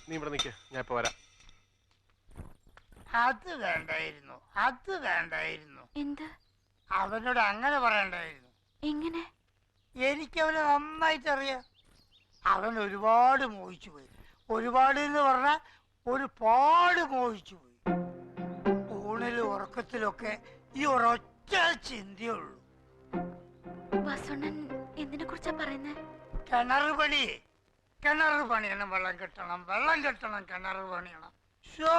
നീ ഇവിടെ നിൽക്ക്, ഞാൻ ഇപ്പൊ വരാം. അത് വേണ്ടായിരുന്നു. എന്ത്? അവനോട് അങ്ങനെ പറയണ്ടായിരുന്നു. എങ്ങനെ? എനിക്കവനെ നന്നായിട്ട് അറിയാം. അവൻ ഒരുപാട് മോഹിച്ചു പോയി. ഒരുപാട് എന്ന് പറഞ്ഞാൽ ഒരുപാട് മോഹിച്ചു പോയി. ഊണിലും ഉറക്കത്തിലൊക്കെ ഈ ഒരൊറ്റ ചിന്തയുള്ളൂ. വാസുണ്ണൻ എന്തിനെ കുറിച്ചാ പറയുന്നത്? കിണർ പണിയണം, വെള്ളം കെട്ടണം, കിണർ പണിയണം. ഷോ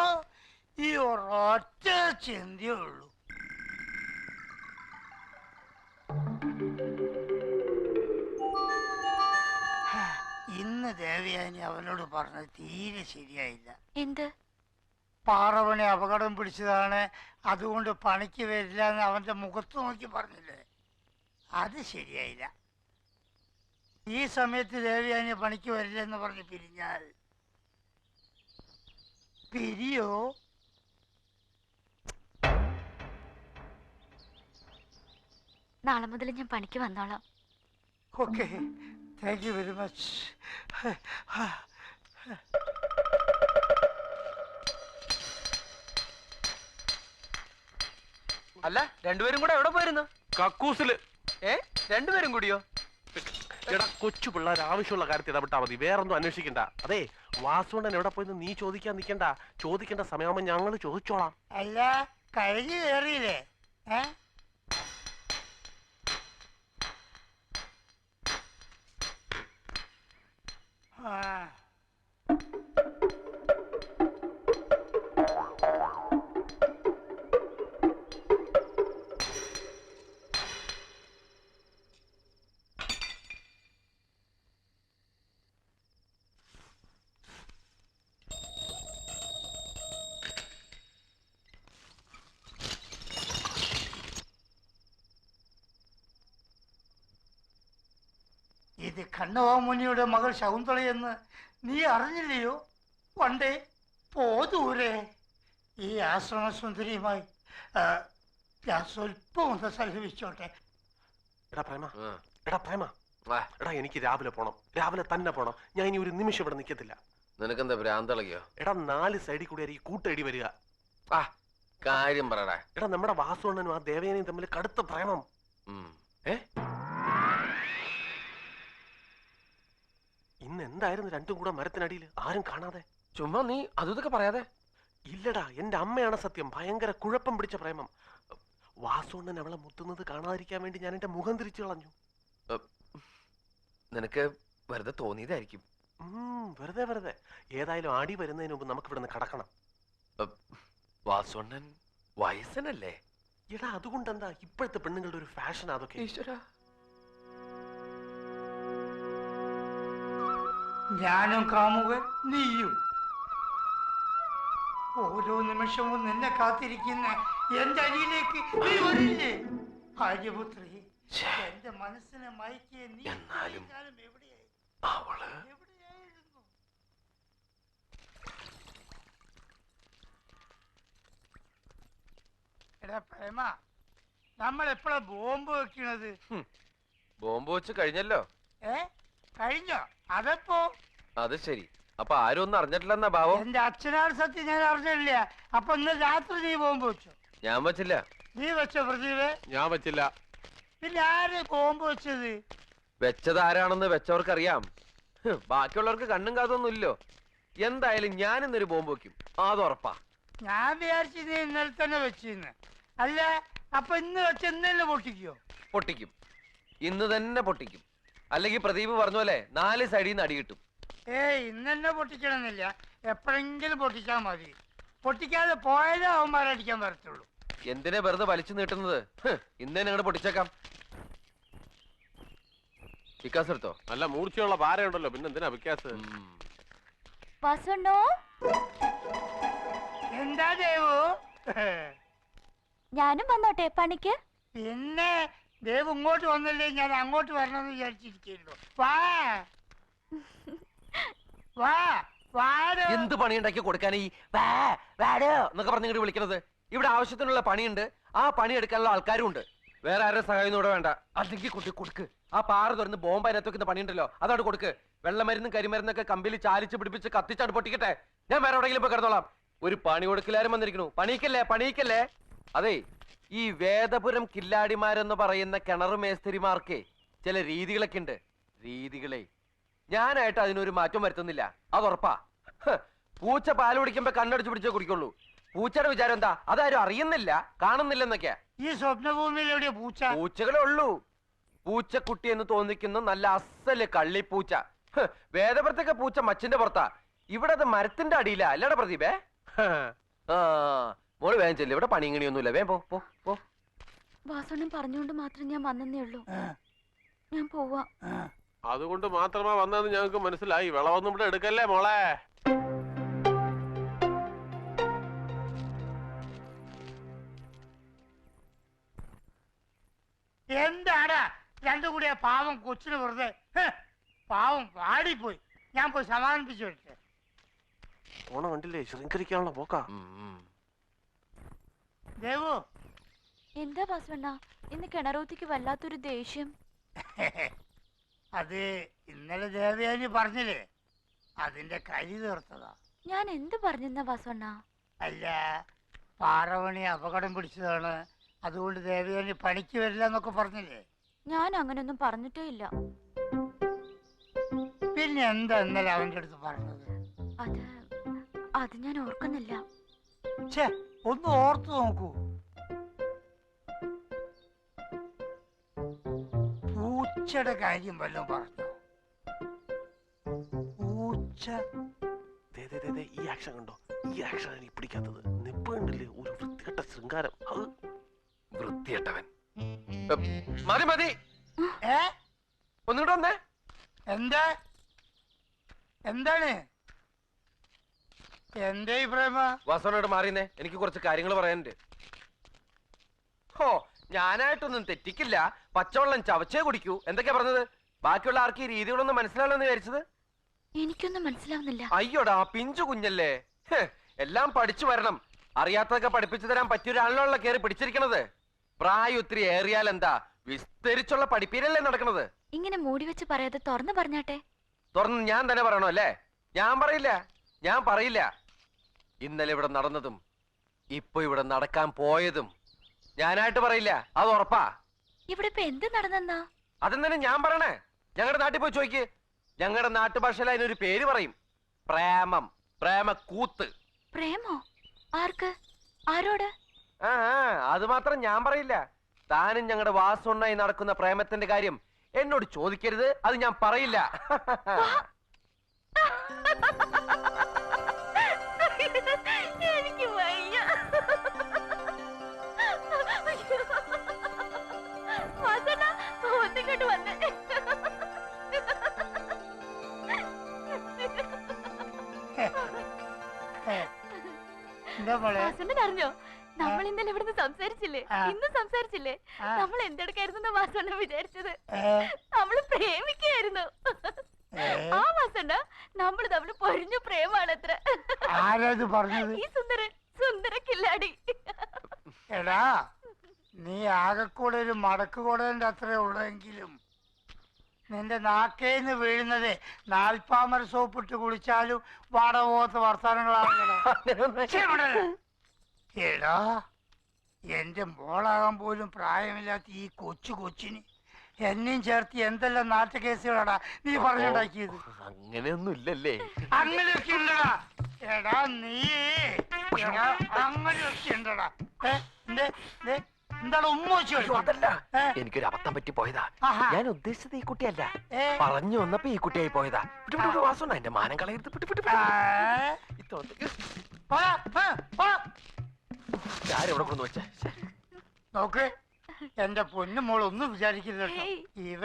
ഈ ഒരൊറ്റ ചിന്തയുള്ളൂ. ഇന്ന് ദേവയാനി അവനോട് പറഞ്ഞത് തീരെ ശരിയായില്ല. എന്ത്? പാറവനെ അപകടം പിടിച്ചതാണ്, അതുകൊണ്ട് പണിക്ക് വരില്ല എന്ന് അവന്റെ മുഖത്ത് നോക്കി പറഞ്ഞില്ലേ, അത് ശരിയായില്ല. ഈ സമയത്ത് ദേവയാനി പണിക്ക് വരില്ല എന്ന് പറഞ്ഞ് പിരിഞ്ഞാൽ പിരിയോ? നാളെ മുതൽ ഞാൻ പണിക്ക് വന്നോളാം. Okay, thank you very much. അല്ല, രണ്ടുപേരും കൂടെ എവിടെ പോയിരുന്നു? കക്കൂസില്. രണ്ടുപേരും കൂടിയോ? എടാ, കൊച്ചു പിള്ളേർ ആവശ്യമുള്ള കാര്യത്തിൽ ഇടപെട്ടാ മതി, വേറൊന്നും അന്വേഷിക്കണ്ട. അതെ, വാസുണ്ണൻ എവിടെ പോയെന്ന് നീ ചോദിക്കാൻ നിൽക്കണ്ട. ചോദിക്കേണ്ട സമയമാകുമ്പോ ഞങ്ങൾ ചോദിച്ചോളാം. അല്ല, കഴിഞ്ഞു കയറിയില്ലേ? ഇത് കണ്ണവാമുനിയുടെ മകൾ ശകുന്തളയെന്ന് നീ അറിഞ്ഞില്ലയോ? പണ്ടേ പോതൂരെ ഈ ആശ്രമസുന്ദരിയുമായി ഞാൻ സ്വല്പം ഒന്ന് സൽഹരിച്ചോട്ടെ. എടാ പ്രേമ, എടാ എനിക്ക് രാവിലെ പോണം, രാവിലെ തന്നെ പോണം. ഞാൻ ഇനി ഒരു നിമിഷം ഇവിടെ നിൽക്കത്തില്ല. നിനക്കെന്താ ഭ്രാന്തളകിയോ? എടാ, 4 സൈഡിൽ കൂടി ഈ കൂട്ടടി വരിക. കാര്യം പറടാ. എടാ, നമ്മുടെ വാസുണ്ണനും ആ ദേവയാനിയും തമ്മിൽ കടുത്ത പ്രേമം. ഇന്ന് എന്തായിരുന്നു രണ്ടും കൂടെ മരത്തിനടിയിൽ, ആരും കാണാതെ? ചുമ്മാ നീ അതൊക്കെ പറയാതെ. ഇല്ലടാ, എന്റെ അമ്മയാണ് സത്യം. ഭയങ്കര കുഴപ്പം പിടിച്ച പ്രേമം. വാസുണ്ണൻ അവളെ മുത്തുന്നത് കാണാതിരിക്കാൻ വേണ്ടി ഞാൻ എന്റെ മുഖം തിരിച്ചു കളഞ്ഞു. നിനക്ക് വെറുതെ തോന്നിയതായിരിക്കും. വെറുതെ. ഏതായാലും ആടി വരുന്നതിന് മുമ്പ് നമുക്ക് ഇവിടുന്ന് കടക്കണം. വാസുണ്ണൻ വയസ്സനല്ലേ? എടാ, അതുകൊണ്ടെന്താ, ഇപ്പോഴത്തെ പെണ്ണുങ്ങളുടെ ഒരു ഫാഷൻ അതൊക്കെ. ഞാനും കാമുകൻ, നീയും. ഓരോ നിമിഷവും നിന്നെ കാത്തിരിക്കുന്ന എന്റെ അരിയിലേക്ക് നീ വരില്ലേ? ആര്യപുത്രി, എന്റെ മനസ്സിനെ മയക്കിയ നീ എവിടെയായിരുന്നു? എടാ പ്രേമ, നമ്മൾ എപ്പോഴാ ബോംബ് വെക്കണത്? ബോംബ് വെച്ച് കഴിഞ്ഞല്ലോ. കഴിഞ്ഞോ? അതെപ്പോ? അത് ശരി. അപ്പൊ ആരും ഒന്നും അറിഞ്ഞിട്ടില്ലെന്നാ ഭാവം. എന്റെ അച്ഛനാണ് സത്യം, ഞാൻ അറിഞ്ഞില്ല. അപ്പൊ ഇന്ന് രാത്രി നീ ബോംബ് വെച്ചോ? ഞാൻ വെച്ചില്ല. നീ വെച്ചോ പ്രദീപേ? ഞാൻ വെച്ചില്ല. പിന്നെ ആര് ബോംബ് വെച്ചത്? വെച്ചത് ആരാണെന്ന് വെച്ചവർക്കറിയാം. ബാക്കിയുള്ളവർക്ക് കണ്ണും കാതൊന്നും ഇല്ലോ. എന്തായാലും ഞാൻ ഇന്നൊരു ബോംബ് വെക്കും, അത് ഉറപ്പാ. ഞാൻ വിചാരിച്ചു നീ ഇന്നലെ തന്നെ വെച്ചിന്ന്. അല്ല, അപ്പൊ ഇന്ന് വെച്ച് ഇന്നലെ പൊട്ടിക്കോ? പൊട്ടിക്കും, ഇന്ന് തന്നെ പൊട്ടിക്കും. അല്ലെങ്കിൽ പ്രദീപ് പറഞ്ഞ പോലെ 4 സൈഡിൽ നിന്ന് അടി കിട്ടും. ഇന്നെ പൊട്ടിക്കണമെന്നില്ല, എപ്പോഴെങ്കിലും പൊട്ടിച്ചാൽ മതി. പൊട്ടിക്കാതെ പോയാലേ അവന്മാരടിക്കാൻ വരത്തുള്ളൂ. എന്തിനാ വെറുതെ വലിച്ചു നീട്ടുന്നത്? ഇന്നേ ഞങ്ങൾ പൊട്ടിച്ചേക്കാം. വിക്കാസ് എടുത്തോ. നല്ല മൂർച്ചയുള്ള പാരയുണ്ടല്ലോ, പിന്നെ എന്തിനാ വിക്കാസ്? എന്താ ദേവു? ഞാനും വന്നോട്ടെ പണിക്ക്? പിന്നെ ദേവ് ഇങ്ങോട്ട് വന്നില്ലേ, ഞാൻ അങ്ങോട്ട് വരണമെന്ന് വിചാരിച്ചിരിക്കുന്നു. വാ വാ വാടോ. എന്ത് പണി ഉണ്ടാക്കി കൊടുക്കാൻ ഈ വാടോ എന്നൊക്കെ പറഞ്ഞിങ്ങോട്ട് വിളിക്കുന്നത്? ഇവിടെ ആവശ്യത്തിനുള്ള പണിയുണ്ട്, ആ പണി എടുക്കാനുള്ള ആൾക്കാരും ഉണ്ട്. വേറെ ആരുടെ സഹായം കൂടെ വേണ്ട. അല്ലെങ്കിൽ കുട്ടി കൊടുക്ക്. ആ പാറ തുറന്ന് ബോംബ് അതിനകത്ത് വെക്കുന്ന പണിയുണ്ടല്ലോ, അതോട് കൊടുക്ക്. വെള്ളമരുന്നും കരിമരുന്നൊക്കെ കമ്പിയിൽ ചാലിച്ച് പിടിപ്പിച്ച് കത്തിച്ചാണ് പൊട്ടിക്കട്ടെ. ഞാൻ വേറെ എവിടെയെങ്കിലും പോയി കിടന്നോളാം. ഒരു പണി കൊടുക്കലാരും വന്നിരിക്കണു. പണിക്കല്ലേ പണിക്കല്ലേ. അതെ, ഈ വേദപുരം കില്ലാടിമാരെന്ന് പറയുന്ന കിണർ മേസ്തിരിമാർക്ക് ചില രീതികളൊക്കെ ഉണ്ട്. രീതികളെ ഞാനായിട്ട് അതിനൊരു മാറ്റം വരുത്തുന്നില്ല, അതുറപ്പാ. പൂച്ച പാല് കുടിക്കുമ്പോ കണ്ണടിച്ച് പിടിച്ചേ കുടിക്കുള്ളൂ. പൂച്ചയുടെ വിചാരം എന്താ? അതാരും അറിയുന്നില്ല, കാണുന്നില്ലെന്നൊക്കെയാ. ഈ സ്വപ്നഭൂമിയിൽ എവിടെയാ പൂച്ച? പൂച്ചകളെ ഉള്ളൂ. പൂച്ചക്കുട്ടി എന്ന് തോന്നിക്കുന്ന നല്ല അസല് കള്ളിപ്പൂച്ച. വേദപുരത്തൊക്കെ പൂച്ച മച്ചിന്റെ പുറത്താ. ഇവിടെ അത് മരത്തിന്റെ അടിയില. അല്ലടാ പ്രദീപേ? ആ മോള് വേഗം ചെല്ലു. ഇവിടെ പണി ഇങ്ങനെയൊന്നുമില്ല. വേഗം പോ പോ പോ. വാസണ്ണൻ പറഞ്ഞുകൊണ്ട് മാത്രം ഞാൻ വന്നേ ഉള്ളൂ. ഞാൻ പോവാ. അതുകൊണ്ട് മാത്രമാ വന്നതെന്ന് ഞങ്ങൾക്ക് മനസ്സിലായി. വിളവൊന്നും ഇവിടെ എടുക്കല്ലേ മോളെ. എന്താടാ രണ്ടു കൂടിയ പാവം കൊച്ചിന് വെറുതെ പാവം വാടിപ്പോയി. ഞാൻ പോയി സമാധാനിപ്പിച്ചു വരട്ടെ. ഓണ കണ്ടില്ലേ, ശൃംഖരിക്കാനുള്ള പോക്കാ. ദേവു, എന്താ വാസണ്ണ ഇന്ന് കിണറൂത്തിക്ക് വല്ലാത്തൊരു ദേഷ്യം? അത് ഇന്നലെ ദേവയാനി പറഞ്ഞില്ലേ, അതിന്റെ കരി തീർത്തതാ. ഞാൻ എന്ത് പറഞ്ഞെന്നാ വാസണ്ണ? അല്ല, പാറവണി അപകടം പിടിച്ചതാണ്, അതുകൊണ്ട് ദേവയാനി പണിക്ക് വരില്ല എന്നൊക്കെ പറഞ്ഞില്ലേ? ഞാൻ അങ്ങനൊന്നും പറഞ്ഞിട്ടേ ഇല്ല. പിന്നെ എന്താ ഇന്നലെ അവന്റെ അടുത്ത് പറഞ്ഞത്? അത് ഞാൻ ഓർക്കുന്നില്ല. ഛേ, ഒന്ന് ഓർത്തു നോക്കൂ. പൂച്ചയുടെ കാര്യം വല്ലതും പറഞ്ഞു? പൂച്ച ഈ ആക്ഷൻ കണ്ടോ? ഈ ആക്ഷൻ എനിക്ക് പിടിക്കാത്തത്. നിപ്പ് കണ്ടില്ലേ, ഒരു വൃത്തികെട്ട ശൃംഗാരം. വൃത്തികെട്ടവൻ. മതി മതി. ഏ ഒന്നുകൂടെ വന്നേ. എന്താ എന്താണ് എന്റെ പ്രേമ? വാസവനോട് മാറിയെന്നേ, എനിക്ക് കുറച്ച് കാര്യങ്ങൾ പറയാനുണ്ട്. ഹോ, ഞാനായിട്ടൊന്നും തെറ്റിക്കില്ല. പച്ചവെള്ളം ചവച്ചേ കുടിക്കൂ. എന്തൊക്കെയാ പറഞ്ഞത്? ബാക്കിയുള്ള ആർക്ക് ഈ രീതികളൊന്നും മനസ്സിലാവില്ലെന്ന് വിചാരിച്ചത്? എനിക്കൊന്നും മനസ്സിലാവുന്നില്ല. അയ്യോടാ, പിഞ്ചു കുഞ്ഞല്ലേ. എല്ലാം പഠിച്ചു വരണം. അറിയാത്തതൊക്കെ പഠിപ്പിച്ചു തരാൻ പറ്റിയൊരാളിലുള്ള കയറി പിടിച്ചിരിക്കണത്. പ്രായം ഒത്തിരി ഏറിയാൽ എന്താ, വിസ്തരിച്ചുള്ള പഠിപ്പീരല്ലേ നടക്കണത്. ഇങ്ങനെ മൂടി വെച്ച് പറയാതെ തുറന്നു പറഞ്ഞാട്ടെ. തുറന്ന് ഞാൻ തന്നെ പറയണോ അല്ലേ? ഞാൻ പറയില്ല. ഇന്നലെ ഇവിടെ നടന്നതും ഇപ്പൊ ഇവിടെ നടക്കാൻ പോയതും ഞാനായിട്ട് പറയില്ല, അത് ഉറപ്പാ. ഇവിടെ ഇപ്പൊ എന്ത് നടന്നെന്നാ? അതെന്നെ ഞാൻ പറയണേ. ഞങ്ങളുടെ നാട്ടിൽ പോയി ചോദിക്ക്. ഞങ്ങളുടെ നാട്ടുഭാഷയിൽ അതിനൊരു പേര് പറയും. പ്രേമം, പ്രേമക്കൂത്ത്. പ്രേമോ? ആർക്ക്? ആരോട്? ആ അത് മാത്രം ഞാൻ പറയില്ല. താനും ഞങ്ങളുടെ വാസുണ്ണായി നടക്കുന്ന പ്രേമത്തിന്റെ കാര്യം എന്നോട് ചോദിക്കരുത്, അത് ഞാൻ പറയില്ല. എനിക്ക് വയ്യ. വാസണ്ണ, ഒന്നിങ്ങോട്ട് വന്നേ. എന്താ മോളെ? വാസണ്ണൻ അറിഞ്ഞോ, നമ്മൾ ഇന്നലെ ഇവിടുന്ന് സംസാരിച്ചില്ലേ? ഇന്ന് സംസാരിച്ചില്ലേ? നമ്മൾ എന്തെടുക്കായിരുന്നു വാസണ്ണ വിചാരിച്ചത്? നമ്മള് പ്രേമിക്കായിരുന്നു. ആ വാസണ്ണ, നമ്മൾ തമ്മിൽ പൊരിഞ്ഞു പ്രേമാണത്ര. ആരത് പറഞ്ഞത്? ഈ സുന്ദര കില്ലാടി. എടാ, നീ ആകെക്കൂടെ ഒരു മടക്ക് കൂടേണ്ട അത്രേ ഉള്ളെങ്കിലും നിന്റെ നാക്കേന്ന് വീഴുന്നത് നാൽപ്പാമര സോപ്പിട്ട് കുളിച്ചാലും വാടപോകാത്ത വർത്താനങ്ങളാണ്. എടാ, എന്റെ മോളാകാൻ പോലും പ്രായമില്ലാത്ത ഈ കൊച്ചിന് എന്നെയും ചേർത്ത് എന്തെല്ലാം നാട്ടുകേസുകളാടാ നീ പറഞ്ഞുണ്ടാക്കിയത്. അങ്ങനെയൊന്നും ഇല്ലല്ലേ? അങ്ങനെയൊക്കെ ഉണ്ടടാ. എടാ നീ അങ്ങനെയൊക്കെ ഉണ്ടടാ. എന്താണ് ഉമ്മ വെച്ചു? അതല്ല, എനിക്കൊരു അബദ്ധം പറ്റി പോയതാ. ഞാൻ ഉദ്ദേശിച്ചത് ഈ കുട്ടിയല്ല. പറഞ്ഞു വന്നപ്പോ ഈ കുട്ടിയായി പോയതാ. വാസുണ്ണ, എന്റെ മാനം കളയരുത്. ആരെവിടെ കൊണ്ടു വെച്ചേ? നോക്ക്, എന്റെ പൊന്നു മോൾ ഒന്നും വിചാരിക്കരുത്. ഇവ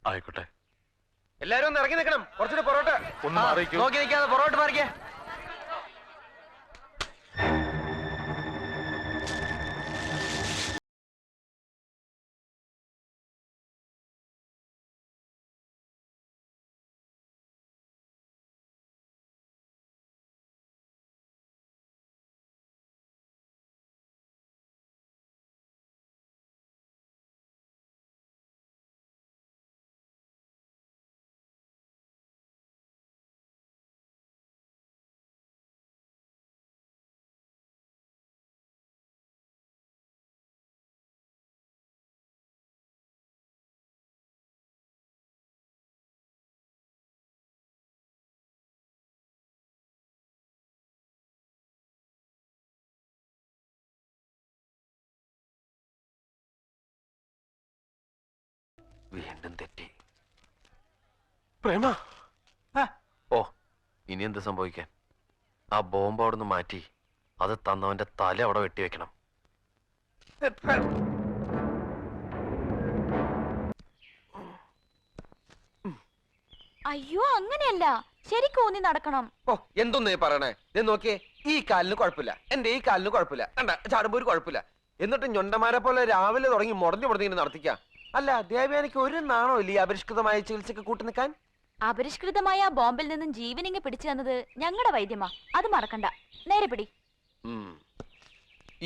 ആയിക്കോട്ടെ. എല്ലാരും ഒന്ന് ഇറങ്ങി നിൽക്കണം. കുറച്ചിട്ട് പൊറോട്ട ഒന്ന് മാറിക്കൂ. നോക്കി നിൽക്കാതെ പൊറോട്ട മാറിക്കേ. വീണ്ടും തെറ്റി. പ്രേമ, ഓ ഇനി എന്ത് സംഭവിക്കാൻ? ആ ബോംബ് അവിടെ നിന്ന് മാറ്റി അത് തന്നവന്റെ തല അവിടെ വെട്ടിവെക്കണം. അയ്യോ അങ്ങനെയല്ല, ശരിക്കും ഊന്നി നടക്കണം. ഓ എന്തൊന്നേ പറയണേ. ഞാൻ നോക്കിയേ, ഈ കാലിന് കുഴപ്പമില്ല, എന്റെ ഈ കാലിന് കുഴപ്പമില്ല, കണ്ട ചാടുമ്പോ ഒരു കുഴപ്പമില്ല. എന്നിട്ട് ഞൊണ്ടമാരെ പോലെ രാവിലെ തുടങ്ങി മുടഞ്ഞു നടത്തിക്കാം. അല്ല ദേവയാനിക്ക് ഒരു നാണോ ഇല്ല ഈ അപരിഷ്കൃതമായ ചികിത്സക്ക് കൂട്ടി നിൽക്കാൻ? അപരിഷ്കൃതമായ ആ ബോംബിൽ നിന്നും ജീവനിങ്ങ് പിടിച്ചു തന്നത് ഞങ്ങളുടെ വൈദ്യമാ, അത് മറക്കണ്ട. നേരെ പിടി.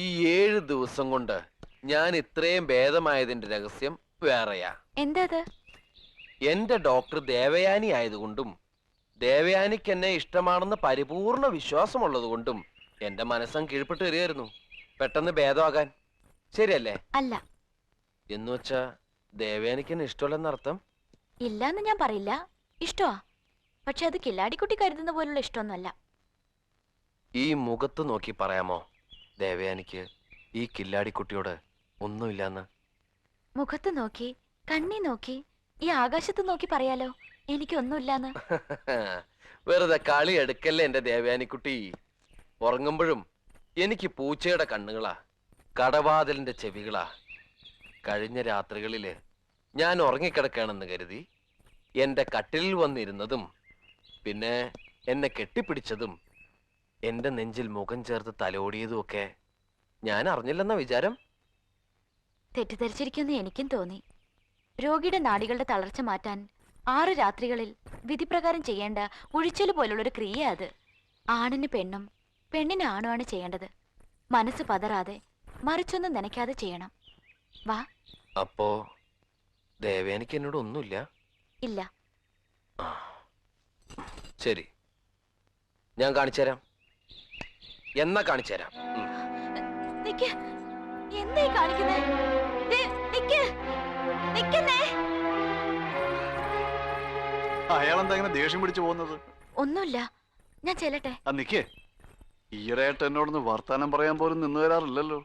ഈ 7 ദിവസം കൊണ്ട് ഞാൻ ഇത്രയും ഭേദമായതിന്റെ രഹസ്യം വേറെയാ. എന്താ? എന്റെ ഡോക്ടർ ദേവയാനി ആയതുകൊണ്ടും ദേവയാനിക്ക് എന്നെ ഇഷ്ടമാണെന്ന് പരിപൂർണ വിശ്വാസമുള്ളത് കൊണ്ടും എന്റെ മനസ്സം കീഴ്പ്പെട്ട് വരികയായിരുന്നു പെട്ടെന്ന് ഭേദമാകാൻ. ശരിയല്ലേ? അല്ല. എന്നുവെച്ചാ ദേവയാനിക്ക് എന്നെ ഇഷ്ടമല്ലെന്നർത്ഥം? ഇല്ലാന്ന് ഞാൻ പറയില്ല, ഇഷ്ടമാ. പക്ഷെ അത് കില്ലാടിക്കുട്ടി കരുതുന്ന പോലുള്ള ഇഷ്ടമൊന്നുമല്ല. ഈ മുഖത്ത് നോക്കി പറയാമോ ദേവയാനിക്ക് ഈ കില്ലാടിക്കുട്ടിയോട് ഒന്നുമില്ലാന്ന്? മുഖത്ത് നോക്കി, കണ്ണി നോക്കി, ഈ ആകാശത്ത് നോക്കി പറയാലോ എനിക്കൊന്നുമില്ലാന്ന്. വെറുതെ കളി എടുക്കല്ലേ എന്റെ ദേവയാനിക്കുട്ടി. ഉറങ്ങുമ്പോഴും എനിക്ക് പൂച്ചയുടെ കണ്ണുകളാ, കടവാതിലിന്റെ ചെവികളാ. കഴിഞ്ഞ രാത്രികളില് ഞാൻ ഉറങ്ങിക്കിടക്കുകയാണെന്ന് കരുതി എന്റെ കട്ടിലിൽ വന്നിരുന്നതും പിന്നെ എന്നെ കെട്ടിപ്പിടിച്ചതും എന്റെ നെഞ്ചിൽ മുഖം ചേർത്ത് തലോടിയതും ഒക്കെ ഞാൻ അറിഞ്ഞില്ലെന്ന വിചാരം? തെറ്റിദ്ധരിച്ചിരിക്കുമെന്ന് എനിക്കും തോന്നി. രോഗിയുടെ നാഡികളുടെ തളർച്ച മാറ്റാൻ 6 രാത്രികളിൽ വിധിപ്രകാരം ചെയ്യേണ്ട ഉഴിച്ചല് പോലുള്ളൊരു ക്രിയ അത്. ആണിന് പെണ്ണും പെണ്ണിന് ആണുമാണ് ചെയ്യേണ്ടത്. മനസ്സ് പതറാതെ മറിച്ചൊന്നും നനയ്ക്കാതെ ചെയ്യണം. വാ. അപ്പോ ദേവയാനിക്ക് എന്നോട് ഒന്നുമില്ല? ഇല്ല. ശരി, ഞാൻ കാണിച്ചുതരാം. എന്നാ കാണിച്ചുതരാം. നിക്ക്. എന്തായി കാണിക്കുന്നേ? നിക്ക്. നിക്കുന്നേ. അയാളെന്താ ഇങ്ങനെ ദേഷ്യം പിടിച്ചു പോകുന്നത്? ഒന്നുമില്ല, ഞാൻ ചെല്ലട്ടെ. നിക്കേ, ഈയിടെയായിട്ട് എന്നോടൊന്ന് വർത്താനം പറയാൻ പോലും നിന്ന് വരാറില്ലല്ലോ.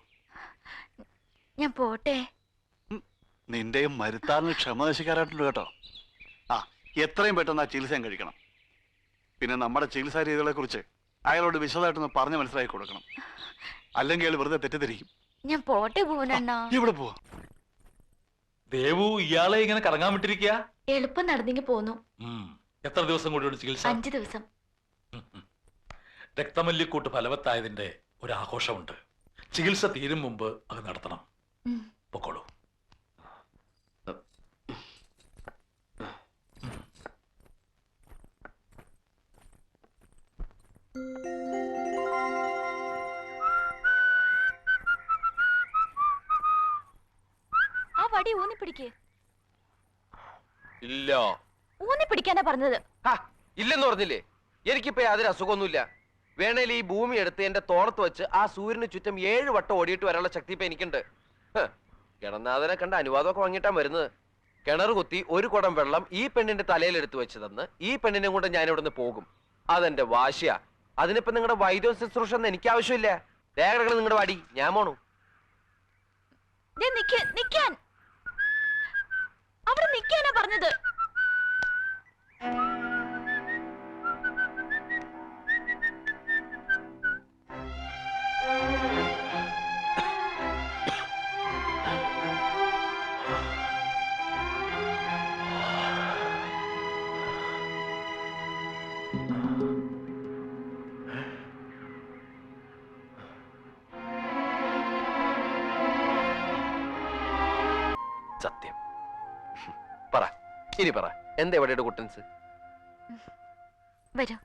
ഞാൻ പോട്ടെ. നിന്റെയും മരുത്താറിന് ക്ഷമ നശിക്കാറായിട്ടുണ്ട് കേട്ടോ. എത്രയും പെട്ടെന്ന് ആ ചികിത്സയും കഴിക്കണം. പിന്നെ നമ്മുടെ ചികിത്സാ രീതികളെ കുറിച്ച് അയാളോട് വിശദമായിട്ടൊന്ന് പറഞ്ഞ് മനസ്സിലാക്കി കൊടുക്കണം. അല്ലെങ്കിൽ അയാൾ വെറുതെ തെറ്റിദ്ധരിക്കും. ഞാൻ പോട്ടെ പൂവനണ്ണ. ഇവിടെ പോവാ. ദേവു ഇയാളെ ഇങ്ങനെ കറങ്ങാൻ വിട്ടിരിക്കുക. എളുപ്പം നടന്നെങ്കിൽ പോന്നു. എത്ര ദിവസം കൂടി ചികിത്സ? 5 ദിവസം. രക്തമല്ലിക്കൂട്ട് ഫലവത്തായതിന്റെ ഒരു ആഘോഷമുണ്ട്. ചികിത്സ തീരും മുമ്പ് അത് നടത്തണം. പൊക്കോളൂ. ആ വടി ഊന്നിപ്പിടിക്ക്. ഇല്ല. ഊന്നിപ്പിടിക്കാനാ പറഞ്ഞത്. ഇല്ലെന്ന് പറഞ്ഞില്ലേ? എനിക്കിപ്പോ യാതൊരു അസുഖമൊന്നുമില്ല. വേണേൽ ഈ ഭൂമി എടുത്ത് എന്റെ തോളത്ത് വെച്ച് ആ സൂര്യന് ചുറ്റും 7 വട്ടം ഓടിയിട്ട് വരാനുള്ള ശക്തി ഇപ്പൊ എനിക്കുണ്ട്. കിണനാഥനെ കണ്ട അനുവാദമൊക്കെ വാങ്ങിയിട്ടാ വരുന്നത്. കിണർ കുത്തി ഒരു കുടം വെള്ളം ഈ പെണ്ണിന്റെ തലയിൽ എടുത്തു വെച്ച് തന്ന് ഈ പെണ്ണിനെ കൊണ്ട് ഞാൻ ഇവിടുന്ന് പോകും. അതെന്റെ വാശിയാ. അതിനിപ്പോ നിങ്ങളുടെ വൈദ്യ ശുശ്രൂഷ ഒന്നും എനിക്ക് ആവശ്യമില്ല. ദേഹങ്ങൾ നിങ്ങളുടെ വാടി, ഞാൻ പോണു. നിക്കാൻ. അവിടെ നിക്കാനാ പറഞ്ഞത്. ഇനി പറ എന്താ എവിടെയുടെ കുട്ടൻസ്? വരൂ.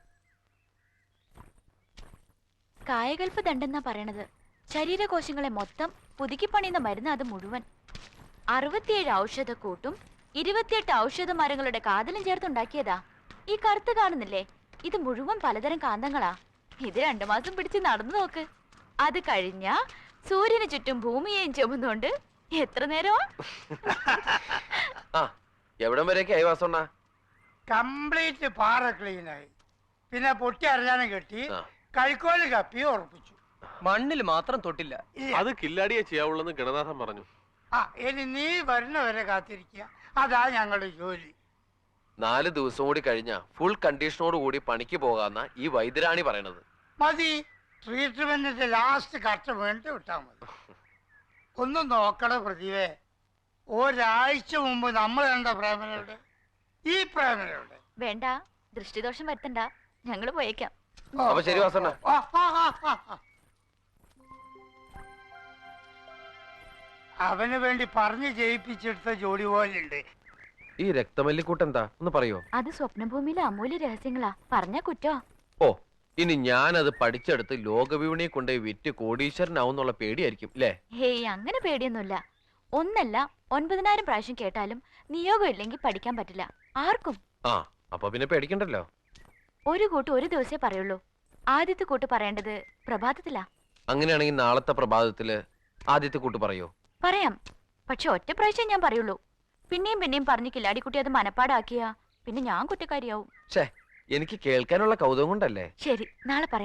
കായകൽപ്പ ദണ്ടെന്നാ പറയണത്. ശരീരകോശങ്ങളെ മൊത്തം പുതുക്കി പണിയുന്ന മരുന്ന് അത് മുഴുവൻ. 67 ഔഷധക്കൂട്ടും 28 ഔഷധ മരങ്ങളുടെ കാതലും ചേർത്തുണ്ടാക്കിയതാ. ഈ കറുത്ത് കാണുന്നില്ലേ, ഇത് മുഴുവൻ പലതരം കാന്തങ്ങളാ. ഇത് 2 മാസം പിടിച്ച് നടന്നു നോക്ക്. അത് കഴിഞ്ഞ സൂര്യന് ചുറ്റും ഭൂമിയെയും ചുമന്നുകൊണ്ട് എത്ര നേരമാ? ആ എവിടം വരെയൊക്കെ ആയി വാസണ്ണ? കംപ്ലീറ്റ് പാറ ക്ലീനായി. പിന്നെ പൊട്ടി അരഞ്ഞാനും കെട്ടി ആ. കൈക്കോല് കപ്പി ഉറപ്പിച്ചു. മണ്ണിൽ മാത്രം തൊട്ടില്ല. ഇല്ല. അത് കില്ലാടിയെ ചെയ്യാവുള്ളെന്ന് ഗണനാഥൻ പറഞ്ഞു. ആ ഇനി നീ വരുന്നവരെ കാത്തിരിക്കുക. അതാ ഞങ്ങളുടെ ജോലി. 4 ദിവസം കൂടി കഴിഞ്ഞ ഫുൾ കണ്ടീഷനോട് കൂടി പണിക്ക് പോകാന്ന ഈ വൈദ്യരാണി പറയണത്. മതി, ട്രീറ്റ്മെന്റിന്റെ ലാസ്റ്റ് കർച്ച വേണ്ടി വിട്ടാൽ മതി. ഒന്ന് നോക്കണ പ്രതിഭേ, ഒരാഴ്ച മുമ്പ് നമ്മൾ കണ്ട പ്രേമനയുടെ ഈ പ്രേമനയുടെ വേണ്ട, ദൃഷ്ടിദോഷം വരുത്തണ്ട, ഞങ്ങള് പോയേക്കാം. അപ്പൊ ശരി വാസണ്ണ. അവന് വേണ്ടി പറഞ്ഞു ജയിപ്പിച്ചെടുത്ത ജോലി പോലുണ്ട്. ഈ രക്തമല്ലിക്കൂട്ടെന്താ ഒന്ന് പറയോ? അത് സ്വപ്നഭൂമിയിലെ അമൂല്യ രഹസ്യങ്ങളാ, പറഞ്ഞ കുറ്റോ? ഓ ഇനി ഞാനത് പഠിച്ചെടുത്ത് ലോകവിപണിയെ കൊണ്ടുപോയി വിറ്റ് കോടീശ്വരനാവുന്നുള്ള പേടിയായിരിക്കും അല്ലേ? ഹേയ്, അങ്ങനെ പേടിയൊന്നുമില്ല. ഒന്നല്ല 9000 പ്രാവശ്യം കേട്ടാലും നിയോഗം ഇല്ലെങ്കിൽ പഠിക്കാൻ പറ്റില്ല ആർക്കും. ആ അപ്പൊ പിന്നെ പേടിക്കണ്ടല്ലോ. ഒരു കൂട്ട് ഒരു ദിവസേ പറയുള്ളൂ. ആദ്യത്തെ കൂട്ട് പറയേണ്ടത് പ്രഭാതത്തിലാ. അങ്ങനെയാണെങ്കിൽ നാളത്തെ പ്രഭാതത്തില് ആദ്യത്തെ കൂട്ട് പറയോ? പറയാം, പക്ഷെ ഒറ്റ പ്രാവശ്യം ഞാൻ പറയുള്ളൂ. പിന്നെയും പിന്നെയും പറഞ്ഞു കില്ലാടിക്കുട്ടി അത് മനപ്പാടാക്കിയാ പിന്നെ ഞാൻ കുറ്റക്കാരിയാവും. എനിക്ക് കേൾക്കാനുള്ള കൗതുകം കൊണ്ടല്ലേ. ശരി, നാളെ പറയാം.